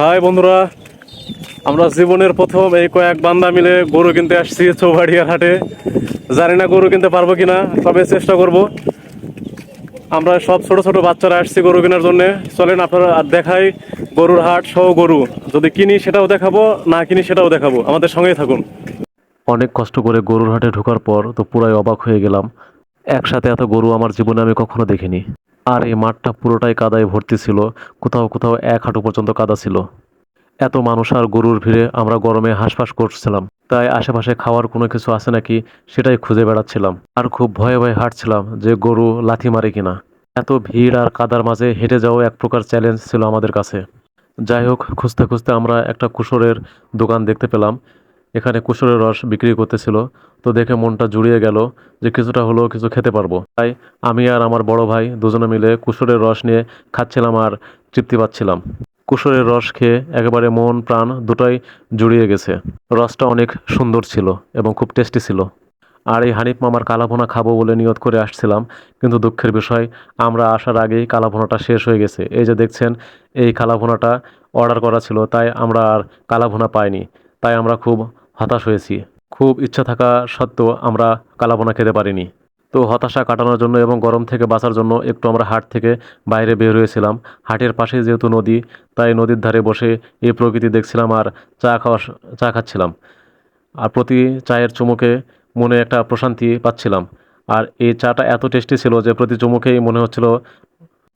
High বন্ধুরা, আমরা জীবনের প্রথম এই কয়েক বান্দা মিলে গরু কিনতে আসছি চৌবাড়িয়ার হাটে। জানি না গরু কিনতে পারবো কিনা, তবে চেষ্টা করব। আমরা সব ছোট ছোট বাচ্চারা আসছি গরু কেনার জন্য। চলেন আপনারা আর দেখাই গরুর হাট সহ গরু। যদি কিনি সেটাও দেখাবো, না কিনি সেটাও দেখাবো। আমাদের সঙ্গেই থাকুন। অনেক কষ্ট করে গরুর হাটে ঢোকার পর তো পুরাই অবাক হয়ে গেলাম। একসাথে এত গরু আমার জীবনে আমি কখনো দেখিনি। আর এই মাঠটা পুরোটাই কাদায় ভর্তি ছিল। কোথাও কোথাও এক হাঁটু পর্যন্ত কাদা ছিল। এত মানুষ আর গরুর ভিড়ে আমরা গরমে হাঁসফাঁস করছিলাম। তাই আশেপাশে খাওয়ার কোনো কিছু আছে নাকি সেটাই খুঁজে বেড়াচ্ছিলাম। আর খুব ভয়ে ভয়ে হাঁটছিলাম যে গরু লাথি মারে কিনা। এত ভিড় আর কাদার মাঝে হেঁটে যাওয়া এক প্রকার চ্যালেঞ্জ ছিল আমাদের কাছে। যাই হোক, খুঁজতে খুঁজতে আমরা একটা কুসরের দোকান দেখতে পেলাম। এখানে কুসরের রস বিক্রি করতেছিল। তো দেখে মনটা জুড়িয়ে গেল যে কিছুটা হলেও কিছু খেতে পারবো। তাই আমি আর আমার বড় ভাই দুজনে মিলে কুসরের রস নিয়ে খাচ্ছিলাম আর তৃপ্তি পাচ্ছিলাম। কুসরের রস খেয়ে একেবারে মন প্রাণ দুটোই জুড়িয়ে গেছে। রসটা অনেক সুন্দর ছিল এবং খুব টেস্টি ছিল। আর এই হানিফ মামার কালাভুনা খাবো বলে নিয়ত করে আসছিলাম, কিন্তু দুঃখের বিষয় আমরা আসার আগেই কালাভুনাটা শেষ হয়ে গেছে। এই যে দেখছেন, এই কালাভুনাটা অর্ডার করা ছিল, তাই আমরা আর কালাভুনা পাইনি। তাই আমরা খুব হতাশ হয়েছি। খুব ইচ্ছা থাকা সত্ত্বেও আমরা কালাভুনা খেতে পারিনি। তো হতাশা কাটানোর জন্য এবং গরম থেকে বাঁচার জন্য একটু আমরা হাট থেকে বাইরে বের হয়েছিলাম। হাটের পাশে যেহেতু নদী, তাই নদীর ধারে বসে এই প্রকৃতি দেখছিলাম আর চা খাচ্ছিলাম। আর প্রতি চায়ের চুমুকে মনে একটা প্রশান্তি পাচ্ছিলাম। আর এই চাটা এত টেস্টি ছিল যে প্রতি চুমুকেই মনে হচ্ছিল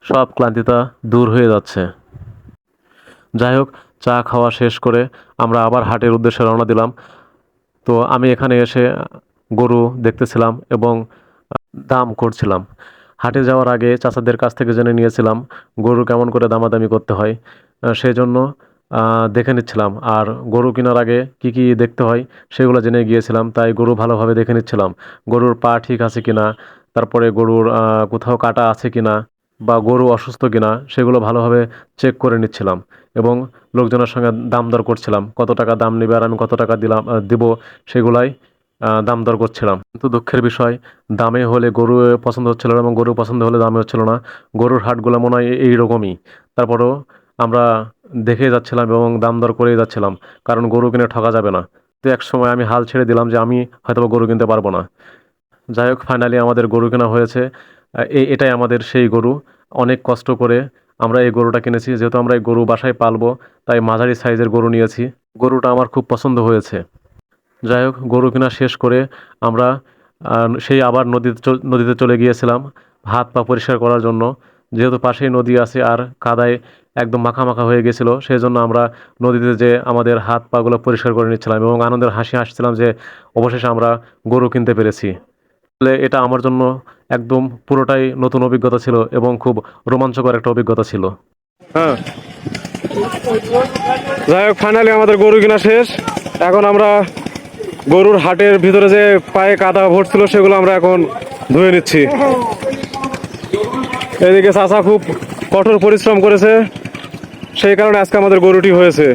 সব ক্লান্তিটা দূর হয়ে যাচ্ছে। যাই হোক, চা খাওয়া শেষ করে আমরা আবার হাটের উদ্দেশ্যে রওনা দিলাম। তো আমি এখানে এসে গরু দেখতেছিলাম এবং দাম করছিলাম। হাটে যাওয়ার আগে চাচাদের কাছ থেকে জেনে নিয়েছিলাম গরু কেমন করে দামাদামি করতে হয়। সেই জন্য দেখে নিচ্ছিলাম। আর গরু কেনার আগে কি কি দেখতে হয় সেগুলো জেনে গিয়েছিলাম। তাই গরু ভালোভাবে দেখে নিচ্ছিলাম, গরুর পা ঠিক আছে কিনা, তারপরে গরুর কোথাও কাটা আছে কিনা, বা গরু অসুস্থ কিনা সেগুলো ভালোভাবে চেক করে নিচ্ছিলাম। এবং লোকজনের সঙ্গে দাম দর করছিলাম, কত টাকা দাম নেবে আর আমি কত টাকা দিব সেগুলাই দাম দর করছিলাম। কিন্তু দুঃখের বিষয়, দামে হলে গরু পছন্দ হচ্ছিল না এবং গরু পছন্দ হলে দামে হচ্ছিল না। গরুর হাটগুলো মনে হয় এইরকমই। তারপরেও আমরা দেখে যাচ্ছিলাম এবং দাম দর করেই যাচ্ছিলাম, কারণ গরু কিনে ঠকা যাবে না। তো এক সময় আমি হাল ছেড়ে দিলাম যে আমি হয়তো গরু কিনতে পারবো না। যাই হোক, ফাইনালি আমাদের গরু কেনা হয়েছে। এটাই আমাদের সেই গরু। অনেক কষ্ট করে আমরা এই গরুটা কিনেছি। যেহেতু আমরা এই গরু বাসায় পালবো, তাই মাঝারি সাইজের গরু নিয়েছি। গরুটা আমার খুব পছন্দ হয়েছে। যাই হোক, গরু কেনা শেষ করে আমরা সেই আবার নদীতে চলে গিয়েছিলাম হাত পা পরিষ্কার করার জন্য। যেহেতু পাশেই নদী আছে আর কাদায় একদম মাখা মাখা হয়ে গেছিলো, সেই জন্য আমরা নদীতে যে আমাদের হাত পাগুলো পরিষ্কার করে নিচ্ছিলাম এবং আনন্দের হাসি হাসছিলাম যে অবশেষে আমরা গরু কিনতে পেরেছি। আসলে এটা আমার জন্য একদম পুরোটাই নতুন অভিজ্ঞতা ছিল এবং খুব রোমাঞ্চকর একটা অভিজ্ঞতা ছিল। হ্যাঁ, যাই হোক, ফাইনালি আমাদের গরু কিনা শেষ। এখন আমরা গরুর হাটের ভিতরে যে পায়ে কাদা ভরছিল সেগুলো আমরা এখন ধুয়ে নিচ্ছি। এদিকে চাচা খুব কঠোর পরিশ্রম করেছে, সেই কারণে আজকে আমাদের গরুটি হয়েছে।